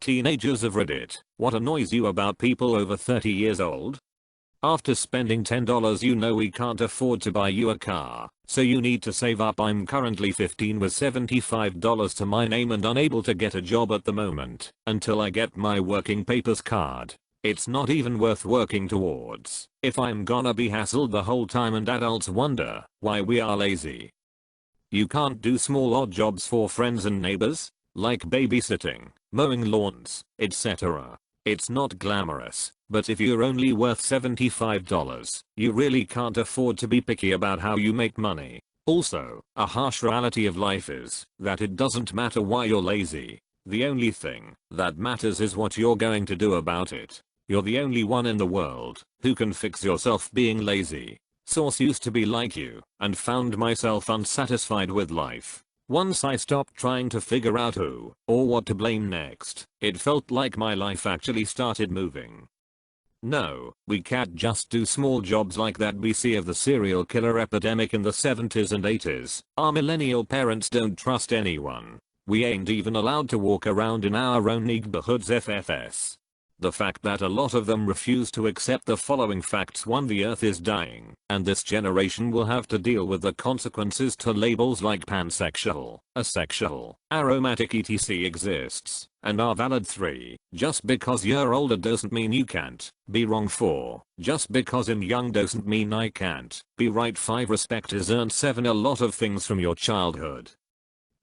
Teenagers of Reddit, what annoys you about people over 30 years old? After spending $10 you know we can't afford to buy you a car, so you need to save up. I'm currently 15 with $75 to my name and unable to get a job at the moment until I get my working papers card. It's not even worth working towards if I'm gonna be hassled the whole time and adults wonder why we are lazy. You can't do small odd jobs for friends and neighbors, like babysitting, mowing lawns, etc. It's not glamorous, but if you're only worth $75, you really can't afford to be picky about how you make money. Also, a harsh reality of life is that it doesn't matter why you're lazy. The only thing that matters is what you're going to do about it. You're the only one in the world who can fix yourself being lazy. Source used to be like you and found myself unsatisfied with life. Once I stopped trying to figure out who or what to blame next, it felt like my life actually started moving. No, we can't just do small jobs like that we see of the serial killer epidemic in the 70s and 80s. Our millennial parents don't trust anyone. We ain't even allowed to walk around in our own neighborhoods FFS. The fact that a lot of them refuse to accept the following facts: 1. The earth is dying, and this generation will have to deal with the consequences to labels like pansexual, asexual, aromatic etc. exists, and are valid. 3. Just because you're older doesn't mean you can't be wrong. 4. Just because I'm young doesn't mean I can't be right. 5. Respect is earned. 7. A lot of things from your childhood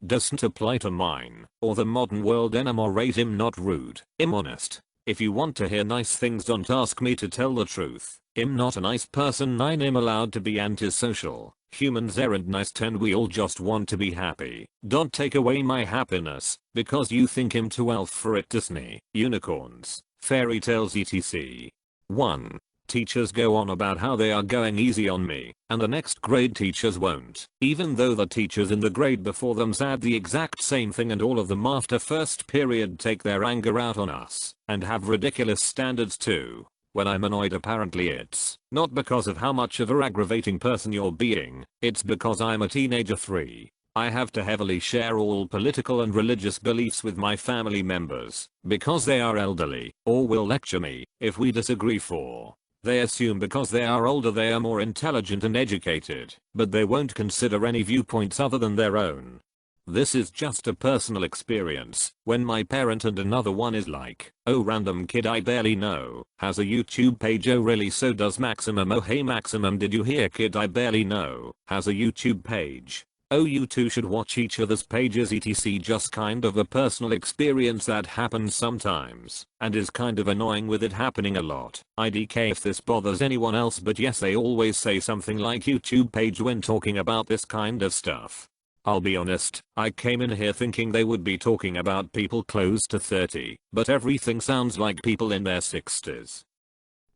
doesn't apply to mine or the modern world anymore. 8. I'm not rude, I'm honest. If you want to hear nice things, don't ask me to tell the truth. I'm not a nice person. 9. I'm allowed to be antisocial. Humans aren't nice. 10. We all just want to be happy. Don't take away my happiness because you think I'm too elf for it. Disney, unicorns, fairy tales etc. 1. Teachers go on about how they are going easy on me, and the next grade teachers won't, even though the teachers in the grade before them said the exact same thing, and all of them after first period take their anger out on us and have ridiculous standards too. When I'm annoyed, apparently it's not because of how much of a aggravating person you're being, it's because I'm a teenager. 3. I have to heavily share all political and religious beliefs with my family members because they are elderly or will lecture me if we disagree. 4. They assume because they are older they are more intelligent and educated, but they won't consider any viewpoints other than their own. This is just a personal experience when my parent and another one is like, oh, random kid I barely know has a YouTube page. Oh really, so does Maximum. Oh hey Maximum, did you hear kid I barely know has a YouTube page? Oh, you two should watch each other's pages etc. Just kind of a personal experience that happens sometimes and is kind of annoying with it happening a lot. IDK if this bothers anyone else, but yes, they always say something like YouTube page when talking about this kind of stuff. I'll be honest, I came in here thinking they would be talking about people close to 30, but everything sounds like people in their 60s.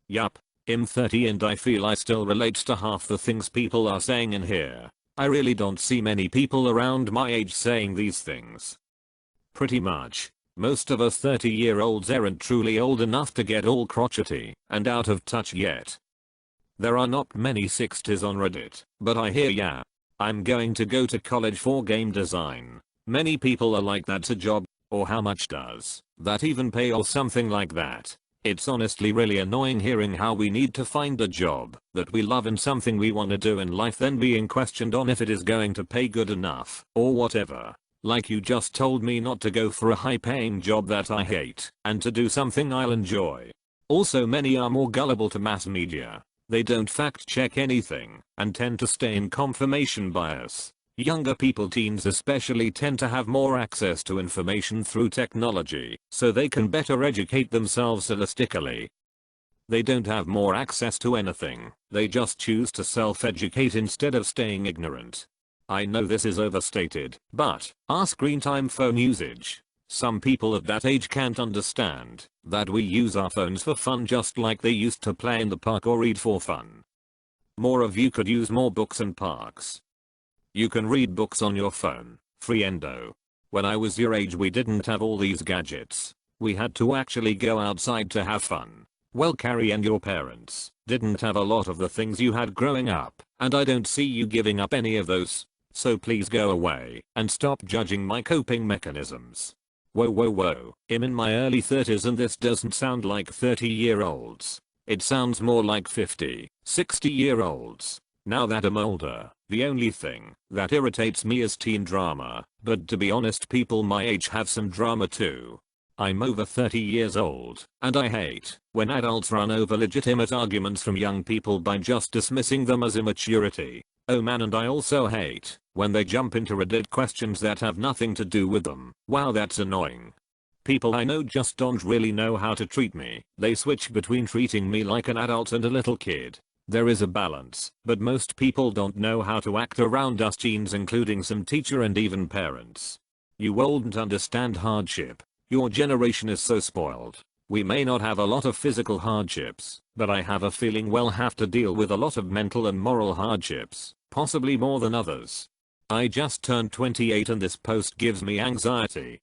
Yup, I'm 30 and I feel I still relate to half the things people are saying in here. I really don't see many people around my age saying these things. Pretty much, most of us 30-year-olds aren't truly old enough to get all crotchety and out of touch yet. There are not many 60s on Reddit, but I hear ya. I'm going to go to college for game design. Many people are like, that's a job, or how much does that even pay, or something like that. It's honestly really annoying hearing how we need to find a job that we love and something we want to do in life, then being questioned on if it is going to pay good enough or whatever. Like you just told me not to go for a high paying job that I hate and to do something I'll enjoy. Also, many are more gullible to mass media. They don't fact check anything and tend to stay in confirmation bias. Younger people, teens especially, tend to have more access to information through technology, so they can better educate themselves holistically. They don't have more access to anything, they just choose to self-educate instead of staying ignorant. I know this is overstated, but our screen time, phone usage. Some people of that age can't understand that we use our phones for fun just like they used to play in the park or read for fun. More of you could use more books and parks. You can read books on your phone. Friendo. When I was your age we didn't have all these gadgets. We had to actually go outside to have fun. Well, Carrie and your parents didn't have a lot of the things you had growing up, and I don't see you giving up any of those. So please go away and stop judging my coping mechanisms. Whoa whoa whoa, I'm in my early 30s and this doesn't sound like 30-year-olds. It sounds more like 50, 60-year-olds. Now that I'm older, the only thing that irritates me is teen drama, but to be honest people my age have some drama too. I'm over 30 years old, and I hate when adults run over legitimate arguments from young people by just dismissing them as immaturity. Oh man, and I also hate when they jump into Reddit questions that have nothing to do with them. Wow, that's annoying. People I know just don't really know how to treat me. They switch between treating me like an adult and a little kid. There is a balance, but most people don't know how to act around us teens, including some teacher and even parents. You won't understand hardship. Your generation is so spoiled. We may not have a lot of physical hardships, but I have a feeling we'll have to deal with a lot of mental and moral hardships, possibly more than others. I just turned 28 and this post gives me anxiety.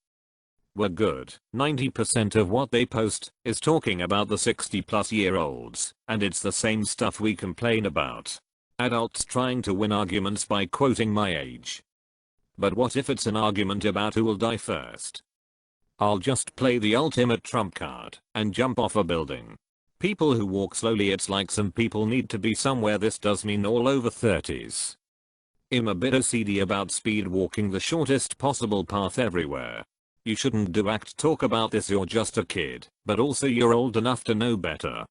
We're good. 90% of what they post is talking about the 60-plus-year-olds, and it's the same stuff we complain about. Adults trying to win arguments by quoting my age. But what if it's an argument about who will die first? I'll just play the ultimate trump card and jump off a building. People who walk slowly, it's like some people need to be somewhere. This does mean all over 30s. I'm a bit OCD about speed walking the shortest possible path everywhere. You shouldn't talk about this, you're just a kid, but also you're old enough to know better.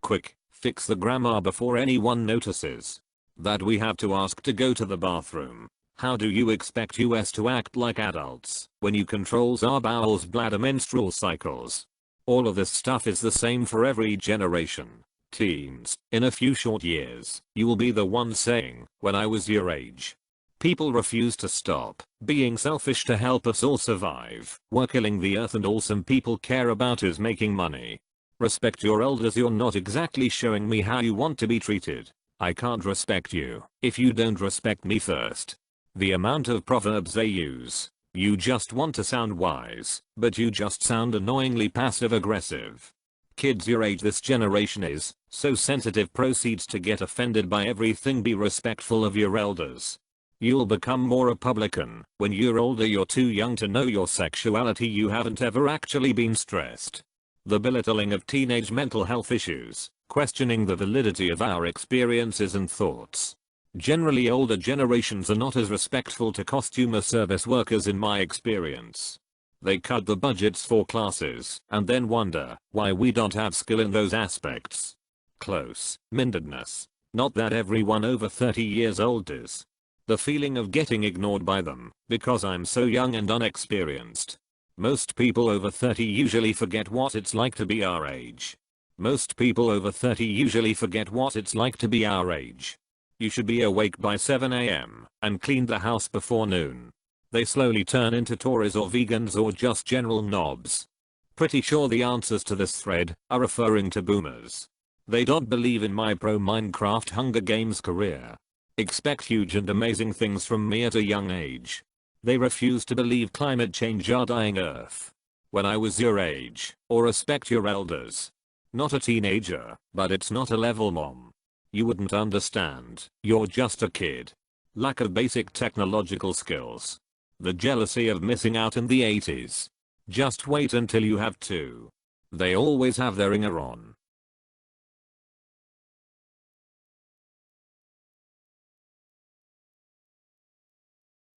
Quick, fix the grammar before anyone notices that we have to ask to go to the bathroom. How do you expect us to act like adults when you controls our bowels, bladder, menstrual cycles? All of this stuff is the same for every generation. Teens, in a few short years, you will be the one saying, when I was your age. People refuse to stop being selfish to help us all survive. We're killing the earth and all some people care about is making money. Respect your elders. You're not exactly showing me how you want to be treated. I can't respect you if you don't respect me first. The amount of proverbs they use. You just want to sound wise, but you just sound annoyingly passive aggressive. Kids your age, this generation is so sensitive, proceeds to get offended by everything. Be respectful of your elders. You'll become more Republican when you're older. You're too young to know your sexuality. You haven't ever actually been stressed. The belittling of teenage mental health issues, questioning the validity of our experiences and thoughts. Generally older generations are not as respectful to costume or service workers in my experience. They cut the budgets for classes and then wonder why we don't have skill in those aspects. Close-mindedness. Not that everyone over 30 years old is. The feeling of getting ignored by them because I'm so young and unexperienced. Most people over 30 usually forget what it's like to be our age. Most people over 30 usually forget what it's like to be our age. You should be awake by 7 AM and clean the house before noon. They slowly turn into Tories or vegans or just general knobs. Pretty sure the answers to this thread are referring to boomers. They don't believe in my pro Minecraft Hunger Games career. Expect huge and amazing things from me at a young age. They refuse to believe climate change our dying earth. When I was your age, or respect your elders. Not a teenager, but it's not a level mom. You wouldn't understand. You're just a kid. Lack of basic technological skills. The jealousy of missing out in the 80s. Just wait until you have to. They always have their ringer on.